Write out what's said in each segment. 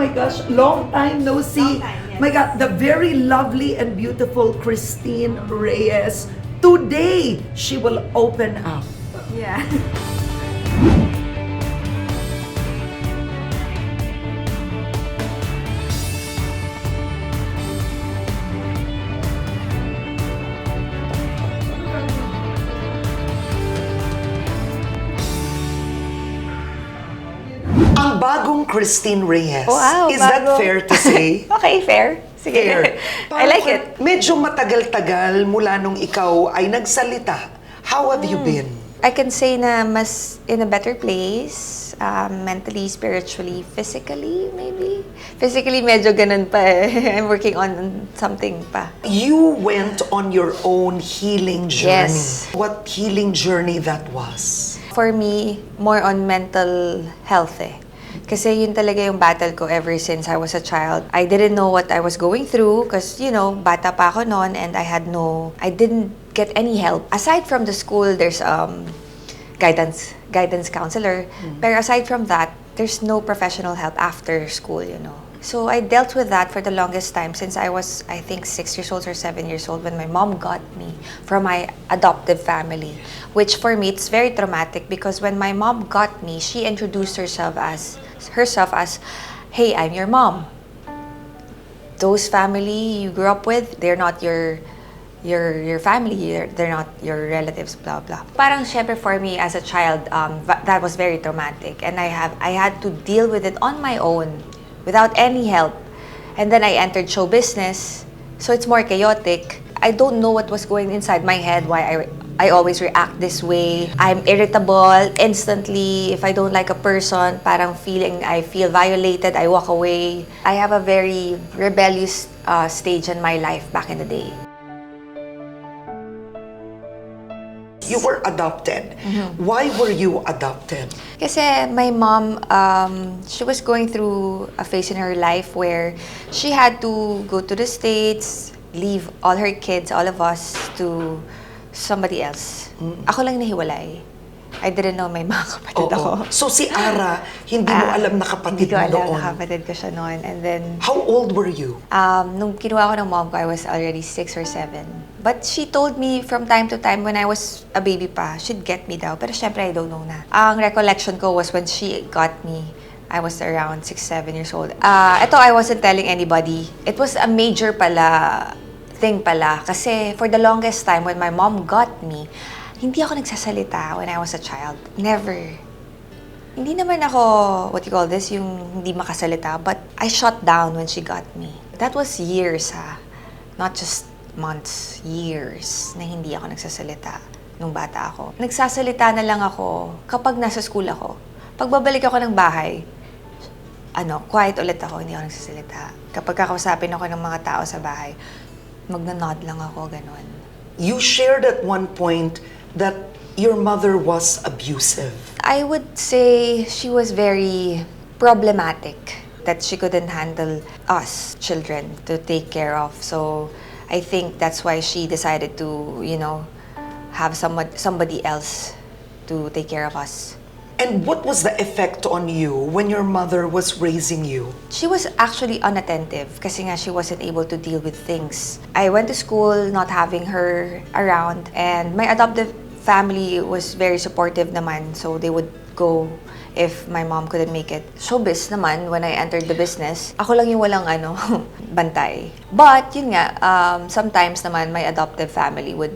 my gosh, long time no see. Long time, yes. My God, the very lovely and beautiful Christine Reyes. Today, she will open up. Yeah. Ang bagong Christine Reyes. Wow, Is that bago. fair to say? Okay, fair. Sige. Fair. I like it. Medyo matagal-tagal mula nung ikaw ay nagsalita. How have you been? I can say na mas in a better place, mentally, spiritually, physically, maybe. Physically, medyo ganun pa eh. I'm working on something pa. You went on your own healing journey. Yes. What healing journey that was? For me, more on mental health eh. Kasi yun talaga yung battle ko ever since I was a child. I didn't know what I was going through because, you know, bata pa ako noon and I didn't get any help. Aside from the school, there's guidance counselor. Pero aside from that, there's no professional help after school, you know. So I dealt with that for the longest time since I was, I think, 6 years old or 7 years old when my mom got me from my adoptive family. Which for me, it's very traumatic because when my mom got me, she introduced herself as, hey, I'm your mom. Those family you grew up with, they're not your family, they're not your relatives, blah blah. Parang syempre for me as a child, that was very traumatic, and I had to deal with it on my own, without any help. And then I entered show business, so it's more chaotic. I don't know what was going inside my head, why I always react this way. I'm irritable instantly. If I don't like a person, parang I feel violated, I walk away. I have a very rebellious stage in my life back in the day. You were adopted. Why were you adopted? Kasi my mom, she was going through a phase in her life where she had to go to the States, leave all her kids, all of us, to somebody else. Ako lang nahiwalay. I didn't know may mga kapatid ako. So si Ara, hindi mo alam na kapatid Hindi ko mo alam noon? na kapatid ko siya noon. And then, How old were you? nung kinuha ko ng mom ko, I was already 6 or 7. But she told me from time to time when I was a baby pa, she'd get me daw. Pero syempre, I don't know na. Ang recollection ko was when she got me, I was around 6, 7 years old. Ito, I wasn't telling anybody. It was a major thing pala. Kasi for the longest time, when my mom got me, hindi ako nagsasalita when I was a child. Never. Hindi naman ako, what you call this, yung hindi makasalita. But I shut down when she got me. That was years ha. Not just months, years na hindi ako nagsasalita nung bata ako. Nagsasalita na lang ako kapag nasa school ako. Pag babalik ako ng bahay, quiet ulit ako, hindi ako nagsasalita. Kapag kakausapin ako ng mga tao sa bahay, magna-nod lang ako, ganon. You shared at one point that your mother was abusive. I would say she was very problematic, that she couldn't handle us children to take care of. So I think that's why she decided to, have somebody else to take care of us. And what was the effect on you when your mother was raising you? She was actually unattentive kasi nga she wasn't able to deal with things. I went to school not having her around, and my adoptive family was very supportive naman, so they would go if my mom couldn't make it. Showbiz naman, when I entered the business, ako lang yung walang bantay. But yun nga, sometimes naman my adoptive family would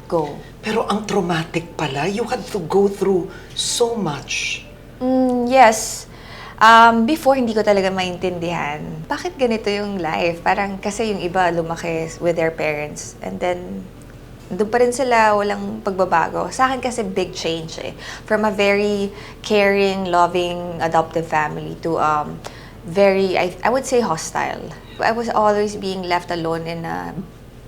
go. Pero ang traumatic pala, you had to go through so much. Yes. Before, hindi ko talaga maintindihan. Bakit ganito yung life? Parang kasi yung iba lumaki with their parents. And then, doon pa rin sila, walang pagbabago. Sa akin kasi big change eh. From a very caring, loving, adoptive family to very, I would say hostile. I was always being left alone in a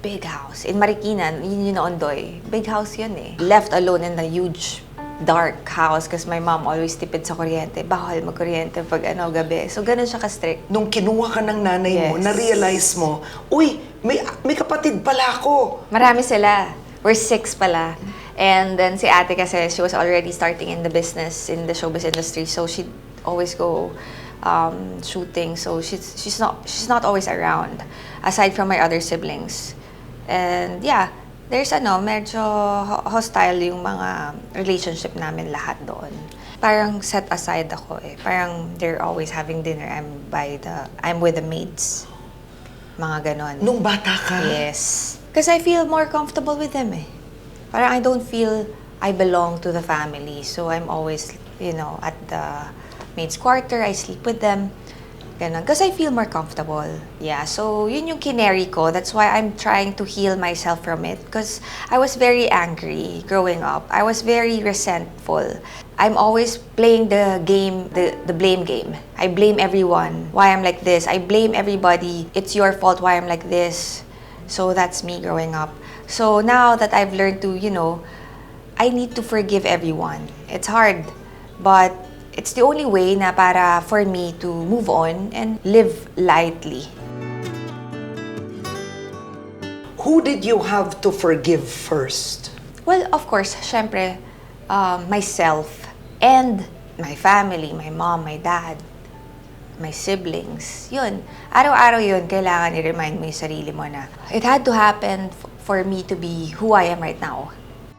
big house. In Marikina, yun yung Ondoy. Big house yun eh. Left alone in a huge, dark house kasi my mom always tipid sa kuryente. Bawal mag-kuryente pag gabi. So, ganun siya ka-strict. Nung kinuha ka ng nanay mo, Yes. na-realize mo, uy, may kapatid pala ako. Marami sila. We're 6 pala. And then si ate kasi, she was already starting in the business, in the showbiz industry. So she'd always go shooting, so she's not always around, aside from my other siblings. And yeah, there's medyo hostile yung mga relationship namin lahat doon. Parang set aside ako eh. Parang they're always having dinner. I'm with the maids. Mga ganon. Nung bata ka? Yes. Because I feel more comfortable with them eh. Parang I don't feel I belong to the family. So I'm always, at the maid's quarter. I sleep with them. Ganon. Because I feel more comfortable. Yeah, so yun yung kinary ko. That's why I'm trying to heal myself from it. Because I was very angry growing up. I was very resentful. I'm always playing the game, the blame game. I blame everyone why I'm like this. I blame everybody. It's your fault why I'm like this. So that's me growing up. So now that I've learned to, I need to forgive everyone. It's hard, but it's the only way na para for me to move on and live lightly. Who did you have to forgive first? Well, of course, syempre, myself and my family, my mom, my dad, my siblings. Yun. Araw-araw yun, kailangan i-remind mo yung sarili mo na it had to happen for me to be who I am right now.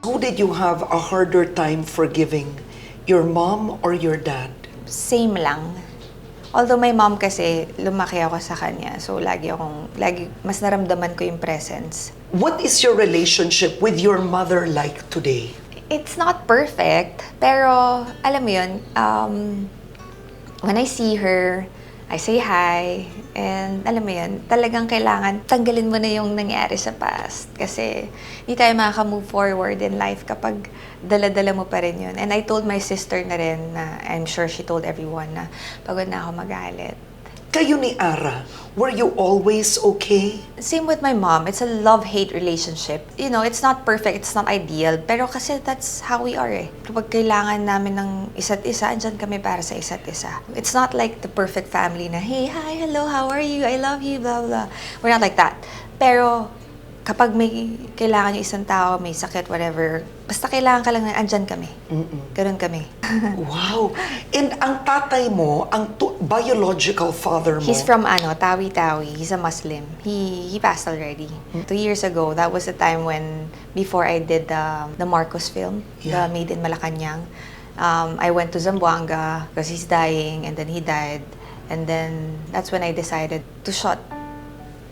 Who did you have a harder time forgiving? Your mom or your dad? Same lang. Although my mom kasi, lumaki ako sa kanya. So, lagi mas naramdaman ko yung presence. What is your relationship with your mother like today? It's not perfect, pero alam mo yun, when I see her, I say hi, and alam mo yun, talagang kailangan tanggalin mo na yung nangyari sa past. Kasi hindi tayo makaka-move forward in life kapag dala-dala mo pa rin yun. And I told my sister na rin, na I'm sure she told everyone na pagod na ako magalit. Kayo ni Ara, were you always okay? Same with my mom. It's a love-hate relationship. It's not perfect, it's not ideal. Pero kasi that's how we are eh. Kapag kailangan namin ng isa't isa, andyan kami para sa isa't isa. It's not like the perfect family na, hey, hi, hello, how are you? I love you, blah, blah. We're not like that. Pero kapag may kailangan yung isang tao, may sakit, whatever, basta kailangan ka lang na andyan kami. Ganun kami. Wow! And ang tatay mo, ang biological father mo? He's from Tawi-Tawi. He's a Muslim. He passed already. 2 years ago, that was the time when, before I did the Marcos film, Yeah. the Made in Malacanang, I went to Zamboanga because he's dying, and then he died. And then, that's when I decided to shut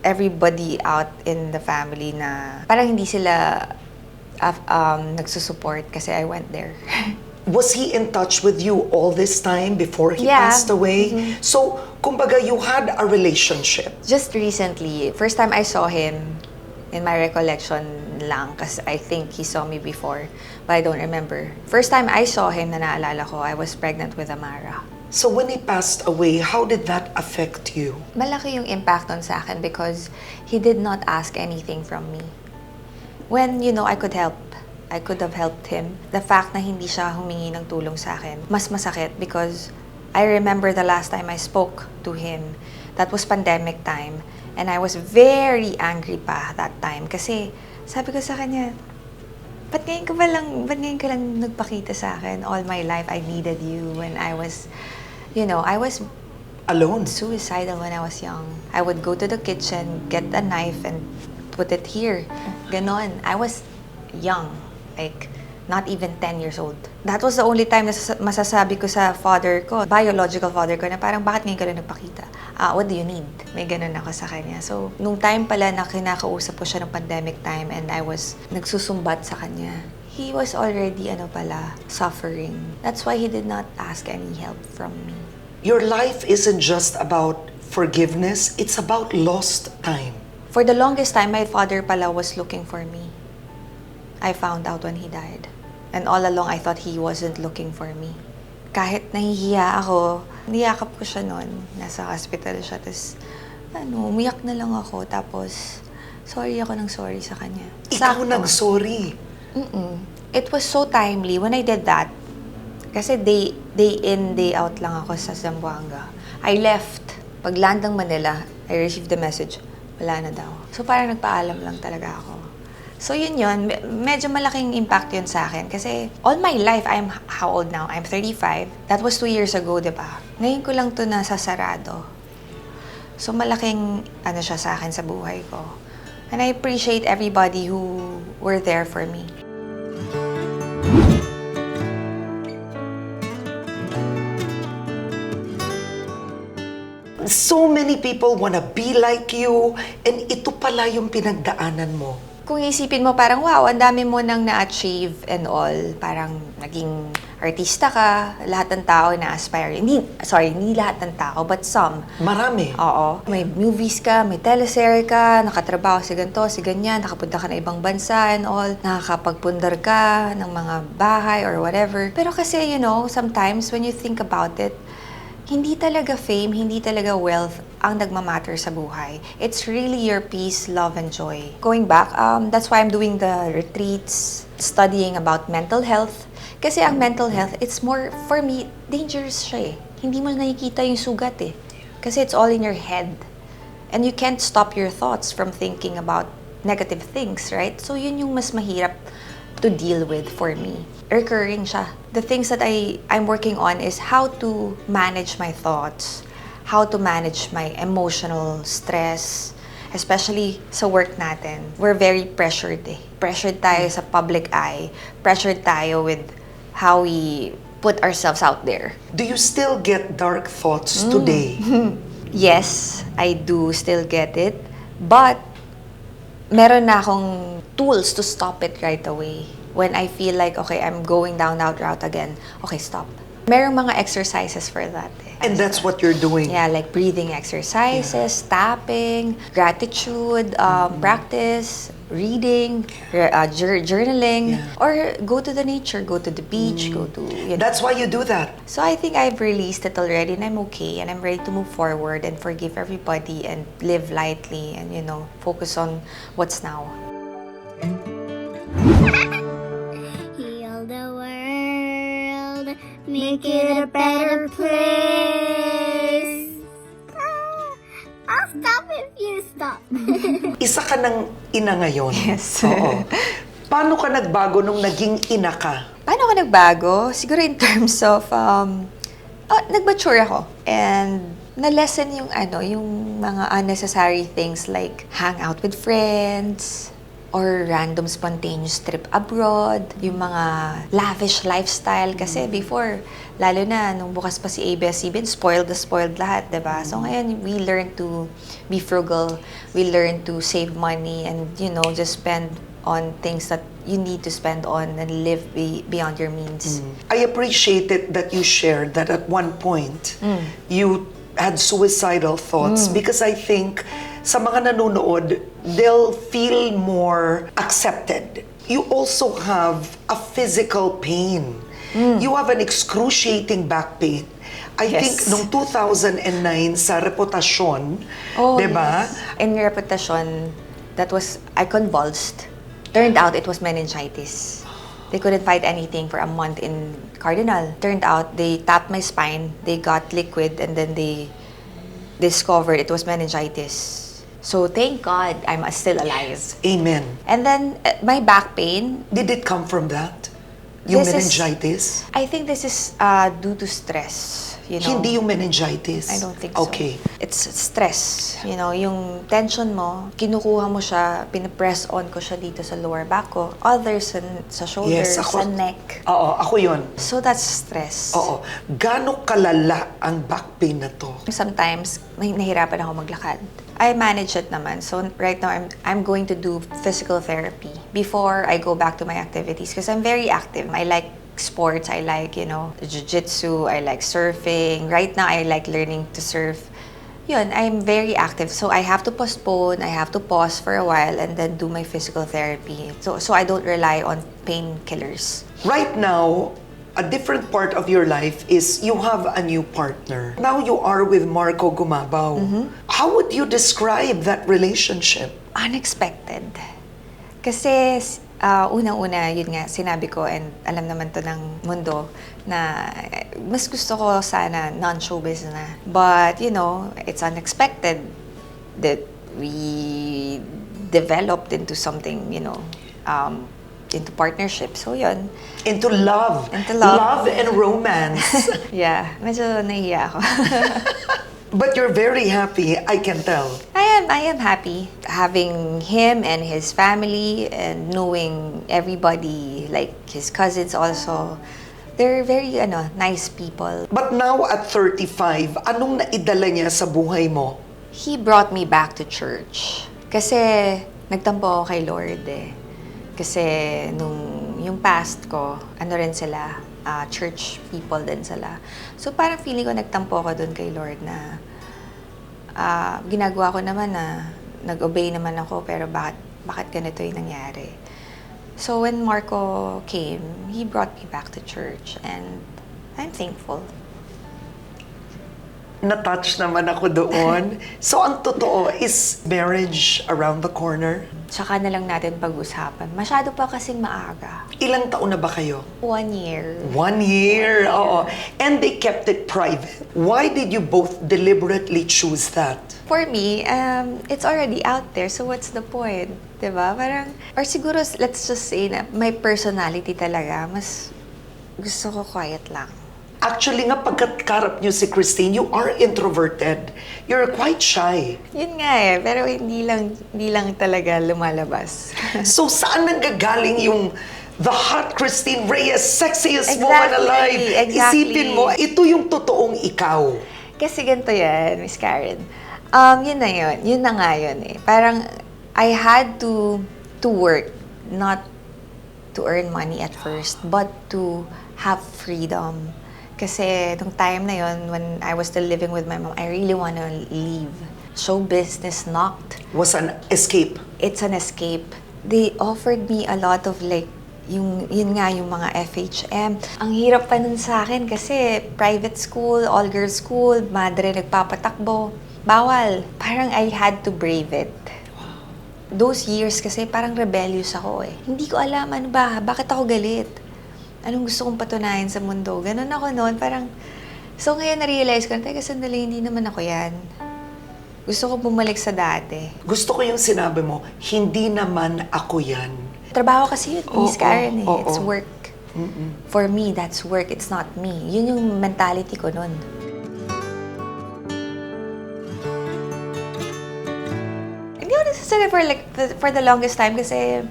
everybody out in the family na parang hindi sila nagsusupport kasi I went there. Was he in touch with you all this time before he Yeah. passed away? So, kumbaga, you had a relationship. Just recently, first time I saw him, in my recollection lang, kasi I think he saw me before, but I don't remember. First time I saw him na naalala ko, I was pregnant with Amara. So when he passed away, how did that affect you? Malaki yung impact on sa akin because he did not ask anything from me. When, I could help. I could have helped him. The fact na hindi siya humingi ng tulong sa akin, mas masakit because I remember the last time I spoke to him. That was pandemic time. And I was very angry pa that time kasi sabi ko sa kanya, ba't ngayon ka lang nagpakita sa akin? All my life, I needed you when I was, I was Alone? suicidal when I was young. I would go to the kitchen, get a knife, and put it here. Ganon. I was young, like not even 10 years old. That was the only time na masasabi ko sa father ko, biological father ko, na parang bakit ngayon ka lang nagpakita? What do you need? May ganon ako sa kanya. So, nung time pala na kinakausap ko siya ng pandemic time and I was nagsusumbat sa kanya, he was already, suffering. That's why he did not ask any help from me. Your life isn't just about forgiveness, it's about lost time. For the longest time, my father pala was looking for me. I found out when he died. And all along, I thought he wasn't looking for me. Kahit nahihiya ako, niyakap ko siya noon. Nasa hospital siya. Tapos, umiyak na lang ako. Tapos, sorry sa kanya. Ikaw Sakto. nag-sorry. It was so timely when I did that. Kasi day in, day out lang ako sa Zamboanga. I left. Pag land ng Manila, I received the message, wala na daw. So parang nagpaalam lang talaga ako. So yun, medyo malaking impact yun sa akin. Kasi all my life, how old now? I'm 35. That was 2 years ago, di ba? Ngayon ko lang to nasasarado. So malaking siya sa akin sa buhay ko. And I appreciate everybody who were there for me. So many people wanna be like you, and ito pala yung pinagdaanan mo. Kung isipin mo, parang wow, ang dami mo nang na-achieve and all. Parang naging artista ka, lahat ng tao na-aspire. Hindi lahat ng tao, but some. Marami. Oo. May movies ka, may teleserye ka, nakatrabaho si ganito, si ganyan, nakapunta ka na ibang bansa and all, nakakapagpundar ka ng mga bahay or whatever. Pero kasi, sometimes when you think about it, hindi talaga fame, hindi talaga wealth ang nagmamatter sa buhay. It's really your peace, love, and joy. Going back, that's why I'm doing the retreats, studying about mental health. Kasi ang mental health, it's more, for me, dangerous siya eh. Hindi mo nakikita yung sugat eh. Kasi it's all in your head. And you can't stop your thoughts from thinking about negative things, right? So yun yung mas mahirap to deal with for me. Recurring siya. The things that I'm working on is how to manage my thoughts, how to manage my emotional stress, especially sa work natin. We're very pressured eh. Pressured tayo sa public eye. Pressured tayo with how we put ourselves out there. Do you still get dark thoughts today? Yes, I do still get it. But meron na akong tools to stop it right away. When I feel like, okay, I'm going down that route again, okay, stop. Merong mga exercises for that. And that's what you're doing? Yeah, like breathing exercises, tapping, gratitude, practice, reading, journaling, or go to the nature, go to the beach, go to... That's why you do that? So I think I've released it already and I'm okay and I'm ready to move forward and forgive everybody and live lightly and, focus on what's now. Heal the world, make it a better place. I'll stop if you stop. Isa ka ng ina ngayon. Yes. Oo. Paano ka nagbago nung naging ina ka? Paano ka nagbago? Siguro in terms of, nag-mature ako. And na-lessen yung mga unnecessary things like hang out with friends, or random spontaneous trip abroad, yung mga lavish lifestyle. Kasi before, lalo na nung bukas pa si ABS-CBN, spoiled lahat, diba? So ngayon, we learn to be frugal, we learn to save money, and just spend on things that you need to spend on and live beyond your means. I appreciate it that you shared that at one point, you had suicidal thoughts because I think sa mga nanonood, they'll feel more accepted. You also have a physical pain. You have an excruciating back pain. I think nung 2009 sa Reputasyon, diba? Yes. In Reputasyon, I convulsed. Turned out it was meningitis. They couldn't find anything for a month in Cardinal. Turned out they tapped my spine, they got liquid, and then they discovered it was meningitis. So thank God I'm still alive. Amen. And then my back pain. Did it come from that? Yung meningitis? I think this is due to stress. Hindi yung meningitis? I don't think so. Okay. It's stress. Yung tension mo, kinukuha mo siya, pinapress on ko siya dito sa lower back ko. Others sa shoulders, sa neck. Oo, ako yun. So that's stress. Oo. Gano'ng kalala ang back pain na to? Sometimes, nahihirapan ako maglakad. I manage it naman. So right now, I'm going to do physical therapy before I go back to my activities because I'm very active. I like sports. I like, jiu-jitsu. I like surfing. Right now, I like learning to surf. Yun, I'm very active. So I have to postpone. I have to pause for a while and then do my physical therapy. So I don't rely on painkillers. Right now, a different part of your life is you have a new partner. Now you are with Marco Gumabaw. How would you describe that relationship? Unexpected. Kasi unang-una, yun nga, sinabi ko, and alam naman to ng mundo, na mas gusto ko sana non-showbiz na. But, it's unexpected that we developed into something, into partnership. So yun. Into love. Into love. Love and romance. Yeah, medyo nahiya ako. But you're very happy, I can tell. I am happy having him and his family and knowing everybody, like his cousins also. They're very nice people. But now at 35, anong naidala niya sa buhay mo? He brought me back to church. Kasi nagtampo ako kay Lord eh. Kasi yung past ko, rin sila, church people din sila. So parang feeling ko nagtampo ako dun kay Lord na ginagawa ko naman na nag-obey naman ako pero bakit ganito yung nangyari? So when Marco came, he brought me back to church and I'm thankful. Na-touch naman ako doon. So ang totoo is marriage around the corner? Tsaka na lang natin pag-usapan. Masyado pa kasing maaga. Ilang taon na ba kayo? 1 year. 1 year, oo. And they kept it private. Why did you both deliberately choose that? For me, it's already out there, so what's the point? Diba? Parang, or siguro, let's just say na my personality talaga, mas gusto ko quiet lang. Actually nga, pagkakarap niyo si Christine, you are introverted. You're quite shy. Yun nga eh, pero hindi lang talaga lumalabas. So saan nanggagaling yung the hot Christine Reyes, sexiest woman alive? Exactly. Isipin mo, ito yung totoong ikaw. Kasi ganito yan, Miss Karen. Yun na yun. Yun na nga yun eh. Parang, I had to work, not to earn money at first, but to have freedom. Kasi nung time na yon, when I was still living with my mom, I really want to leave. Show business knocked. Was an escape. It's an escape. They offered me a lot of like, yun nga, yung mga FHM. Ang hirap pa nun sa akin kasi private school, all-girls school, madre nagpapatakbo. Bawal. Parang I had to brave it. Those years kasi parang rebellious ako eh. Hindi ko alam ano ba, bakit ako galit? Anong gusto kong patunayan sa mundo? Ganon ako noon, parang... So ngayon na-realize ko, teka sandali, hindi naman ako yan. Gusto ko bumalik sa dati. Gusto ko yung sinabi mo, hindi naman ako yan. Trabaho kasi yun, Miss Karen eh. It's oo. work. For me, that's work. It's not me. Yun yung mentality ko noon. Hindi ako nasasabi for the longest time kasi...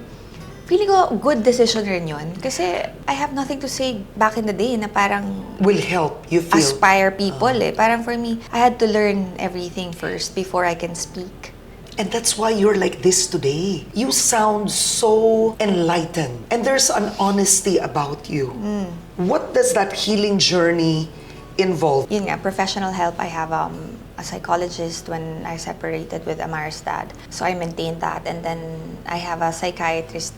Feeling ko, good decision rin yun. Kasi I have nothing to say back in the day na parang... Will help, you feel. Aspire people eh. Parang for me, I had to learn everything first before I can speak. And that's why you're like this today. You sound so enlightened. And there's an honesty about you. What does that healing journey involve? Yun nga, professional help. I have a psychologist when I separated with Amar's dad. So I maintained that. And then I have a psychiatrist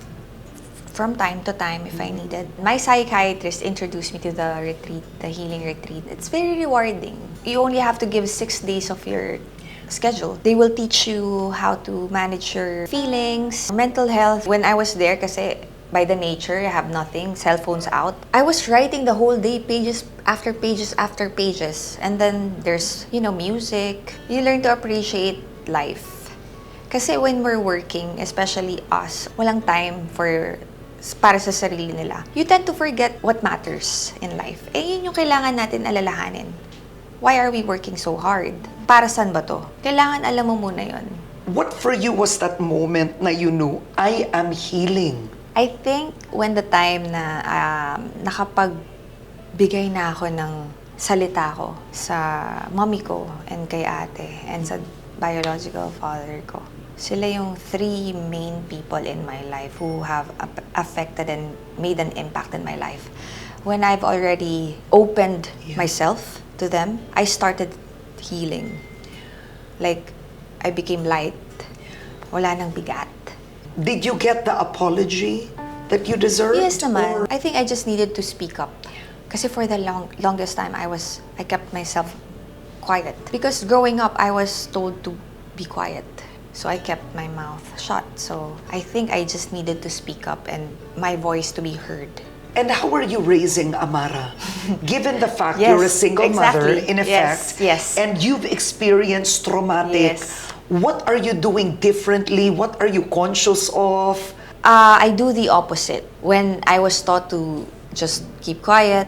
from time to time if I needed. My psychiatrist introduced me to the retreat, the healing retreat. It's very rewarding. You only have to give 6 days of your schedule. They will teach you how to manage your feelings, mental health. When I was there, kasi by the nature, I have nothing, cell phones out. I was writing the whole day, pages after pages after pages. And then there's, music. You learn to appreciate life. Kasi when we're working, especially us, walang time para sa sarili nila. You tend to forget what matters in life. Yun yung kailangan natin alalahanin. Why are we working so hard? Para saan ba to? Kailangan alam mo muna yun. What for you was that moment na you knew, I am healing? I think when the time na nakapagbigay na ako ng salita ko sa mommy ko and kay ate and sa biological father ko. Sila yung 3 main people in my life who have affected and made an impact in my life. When I've already opened myself to them, I started healing. Like, I became light. Wala nang bigat. Did you get the apology that you deserved? Yes naman. Or- I think I just needed to speak up. Kasi for the longest time, I kept myself quiet. Because growing up, I was told to be quiet. So I kept my mouth shut. So I think I just needed to speak up and my voice to be heard. And how are you raising Amara? Given the fact Yes, you're a single mother, exactly. in effect, Yes. and you've experienced traumatic, Yes. what are you doing differently? What are you conscious of? I do the opposite. When I was taught to just keep quiet,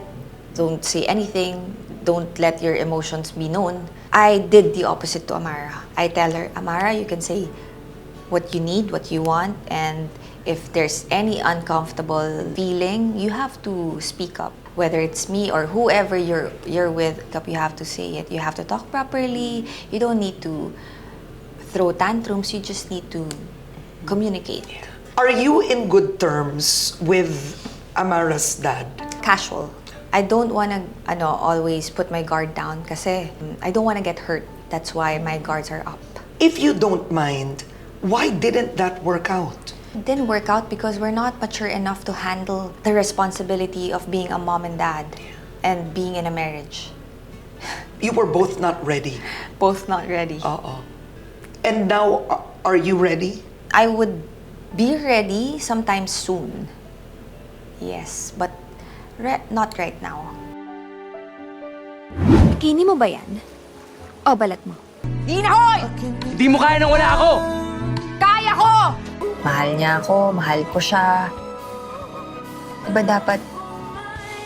don't say anything, don't let your emotions be known, I did the opposite to Amara. I tell her, Amara, you can say what you need, what you want, and if there's any uncomfortable feeling, you have to speak up. Whether it's me or whoever you're with, you have to say it. You have to talk properly. You don't need to throw tantrums. You just need to communicate. Are you in good terms with Amara's dad? Casual. I don't want to always put my guard down kasi I don't want to get hurt. That's why my guards are up. If you don't mind, why didn't that work out? It didn't work out because we're not mature enough to handle the responsibility of being a mom and dad and being in a marriage. You were both not ready. Both not ready. And now, are you ready? I would be ready sometime soon. Yes, but not right now. Bikini mo ba yan? O balat mo? Hoy! Hindi mo kaya nang wala ako! Kaya ko! Mahal niya ako, mahal ko siya. Diba dapat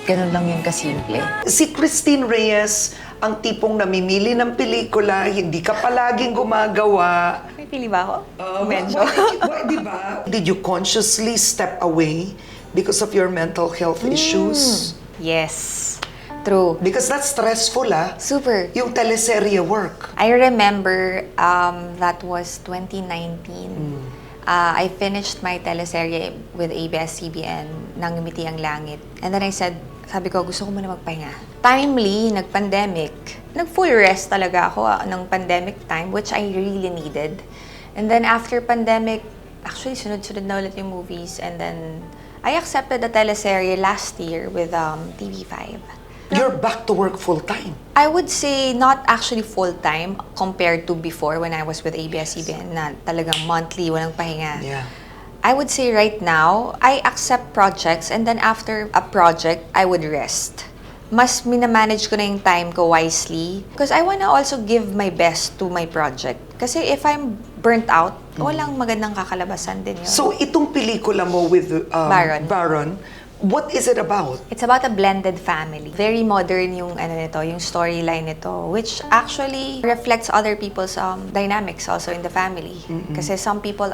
ganun lang yun kasimple? Si Christine Reyes, ang tipong namimili ng pelikula, hindi ka palaging gumagawa. May pili ba ako? Medyo. Why, di ba? Did you consciously step away because of your mental health issues? Yes. True. Because that's stressful, Super. Yung teleserye work. I remember that was 2019. I finished my teleserye with ABS-CBN, Nangumiti ang Langit. And then I said, sabi ko, gusto ko muna magpahinga. Timely, nag-pandemic. Nag-full rest talaga ako ng pandemic time, which I really needed. And then after pandemic, actually, sunod-sunod na ulit yung movies. And then I accepted the teleserye last year with TV5. You're back to work full-time. I would say not actually full-time compared to before when I was with ABS-CBN na talagang monthly, walang pahinga. Yeah. I would say right now, I accept projects and then after a project, I would rest. Mas minamanage ko na yung time ko wisely because I wanna also give my best to my project. Kasi if I'm burnt out, walang magandang kakalabasan din yun. So, itong pelikula mo with Baron, what is it about? It's about a blended family. Very modern yung yung storyline nito, which actually reflects other people's dynamics also in the family. Kasi some people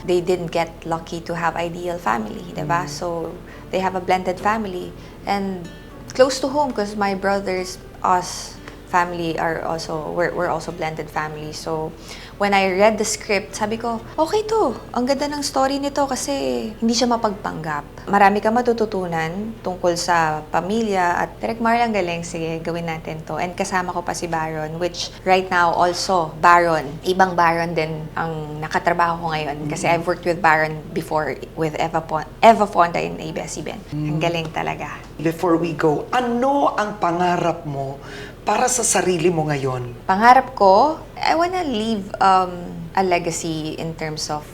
they didn't get lucky to have ideal family, diba? So they have a blended family and close to home because my brothers, us, family we're also blended family. So when I read the script, sabi ko, okay to. Ang ganda ng story nito kasi hindi siya mapagpanggap. Marami ka matututunan tungkol sa pamilya at direct Marla, ang galing. Sige, gawin natin to. And kasama ko pa si Baron, which right now also, Baron. Ibang Baron din ang nakatrabaho ko ngayon. Kasi I've worked with Baron before with Eva Fonda in ABS-CBN. Ang galing talaga. Before we go, ano ang pangarap mo para sa sarili mo ngayon? Pangarap ko, I wanna leave a legacy in terms of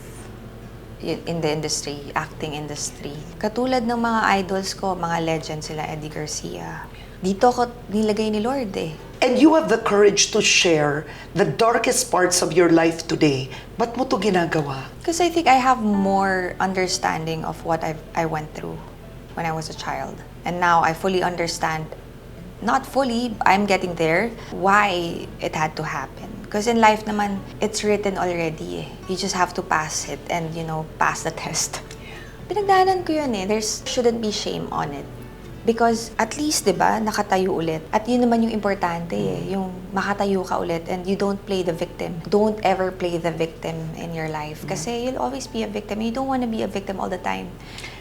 in the industry, acting industry. Katulad ng mga idols ko, mga legends sila, Eddie Garcia. Dito ko nilagay ni Lord eh. And you have the courage to share the darkest parts of your life today. Ba't mo to ginagawa? Because I think I have more understanding of what I went through when I was a child. And now I fully understand, not fully, I'm getting there, why it had to happen. Because in life naman, it's written already eh. You just have to pass it and, pass the test. Pinagdaanan ko yun eh. There shouldn't be shame on it. Because at least, di ba, nakatayo ulit. At yun naman yung importante eh. Yung makatayo ka ulit and you don't play the victim. Don't ever play the victim in your life. Kasi you'll always be a victim. You don't want to be a victim all the time.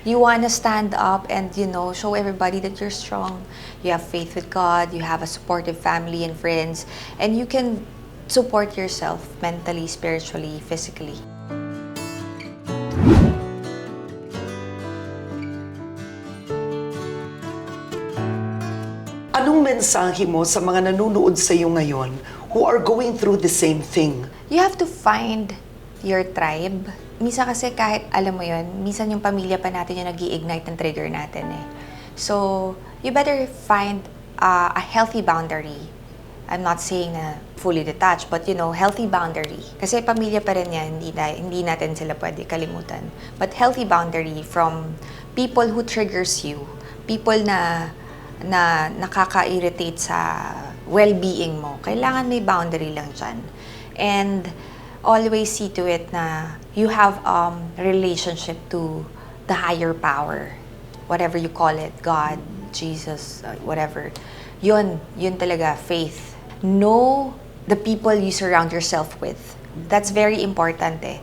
You want to stand up and, show everybody that you're strong. You have faith with God. You have a supportive family and friends. And you can support yourself mentally, spiritually, physically. Anong mensahe mo sa mga nanonood sa iyo ngayon who are going through the same thing? You have to find your tribe. Minsan kasi kahit, alam mo yun, minsan yung pamilya pa natin yung nag-i-ignite ng trigger natin eh. So, you better find a healthy boundary. I'm not saying na fully detached, but healthy boundary. Kasi pamilya pa rin yan, hindi natin sila pwede kalimutan. But healthy boundary from people who triggers you, people na nakaka-irritate sa well-being mo. Kailangan may boundary lang dyan. And always see to it na you have relationship to the higher power. Whatever you call it, God, Jesus, whatever. Yun talaga, faith. Know the people you surround yourself with. That's very important eh.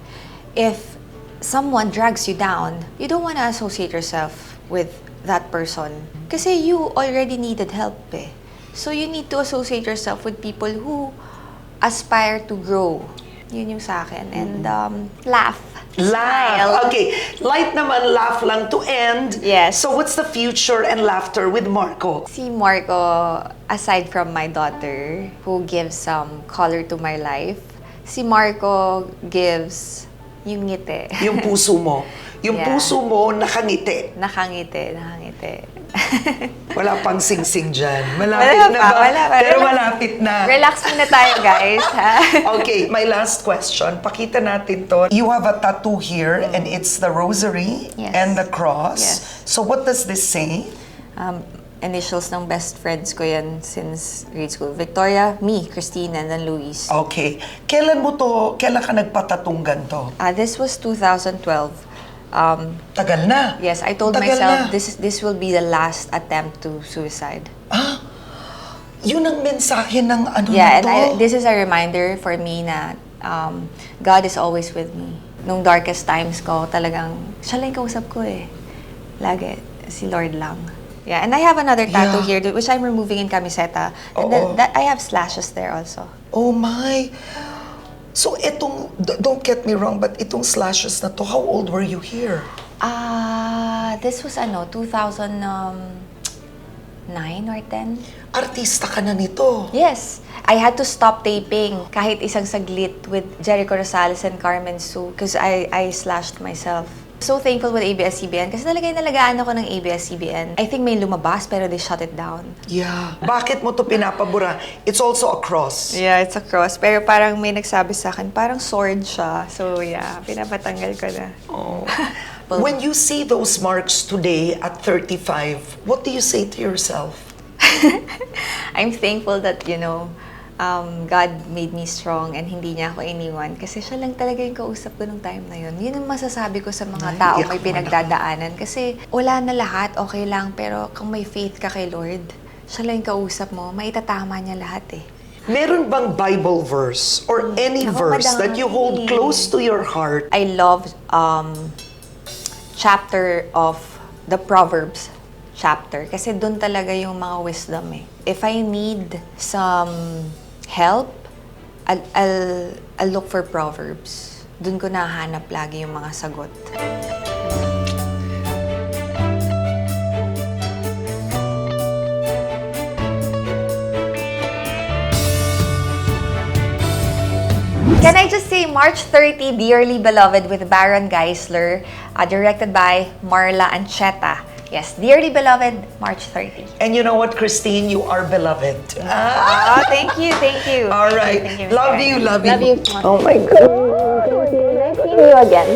If someone drags you down, you don't want to associate yourself with that person. Kasi you already needed help eh. So you need to associate yourself with people who aspire to grow. Yun yung sa akin. And laugh. Smile. Okay. Light naman, laugh lang to end. Yes. So what's the future and laughter with Marco? Si Marco, aside from my daughter, who gives some color to my life, si Marco gives yung ngiti. Yung puso mo. Yung Yeah. puso mo nakangiti. Nakangiti. Wala pang sing-sing dyan. Malapit na ba? Wala pa. Pero malapit na. Relax muna tayo, guys, ha? Okay, my last question. Pakita natin to. You have a tattoo here and it's the rosary Yes. and the cross. Yes. So what does this say? Initials ng best friends ko yan since grade school. Victoria, me, Christine, and then Luis. Okay. Kailan ka nagpatatong ganito? This was 2012. Tagal na. Yes, I told Tagal myself na. this will be the last attempt to suicide. Yun ang mensahe ng ano Yeah, na to. and this is a reminder for me na God is always with me. Nung darkest times ko, talagang siya lang yung kausap ko eh. Lagi, si Lord lang. Yeah, and I have another tattoo here which I'm removing in camiseta. And then I have slashes there also. Oh my. So don't get me wrong, but itong slashes na to, how old were you here? This was 2009 or 10. Artista ka na nito. Yes. I had to stop taping kahit isang saglit with Jericho Rosales and Carmen Sue because I slashed myself. So thankful with ABS-CBN kasi talaga nalagaan ako ng ABS-CBN. I think may lumabas pero they shut it down. Yeah. Bakit mo to pinapabura? It's also a cross. Yeah, it's a cross. Pero parang may nagsabi sa akin, parang sword siya. So yeah, pinapatanggal ko na. Oh. When you see those marks today at 35, what do you say to yourself? I'm thankful that, God made me strong and hindi niya ako iniwan. Kasi siya lang talaga yung kausap ko nung time na yun. Yun ang masasabi ko sa mga tao may pinagdadaanan. Kasi wala na lahat, okay lang. Pero kung may faith ka kay Lord, siya lang yung kausap mo, maitatama niya lahat eh. Meron bang Bible verse or any verse that you hold close to your heart? I love chapter of the Proverbs chapter. Kasi doon talaga yung mga wisdom eh. If I need some help, I'll look for Proverbs. Doon ko nahanap lagi yung mga sagot. Can I just say March 30, Dearly Beloved with Baron Geisler, directed by Marla Ancheta. Yes, Dearly Beloved, March 30. And you know what, Christine? You are beloved. Oh, thank you. All right. Thank you. Love you. Love you. Oh my God. Nice seeing you again.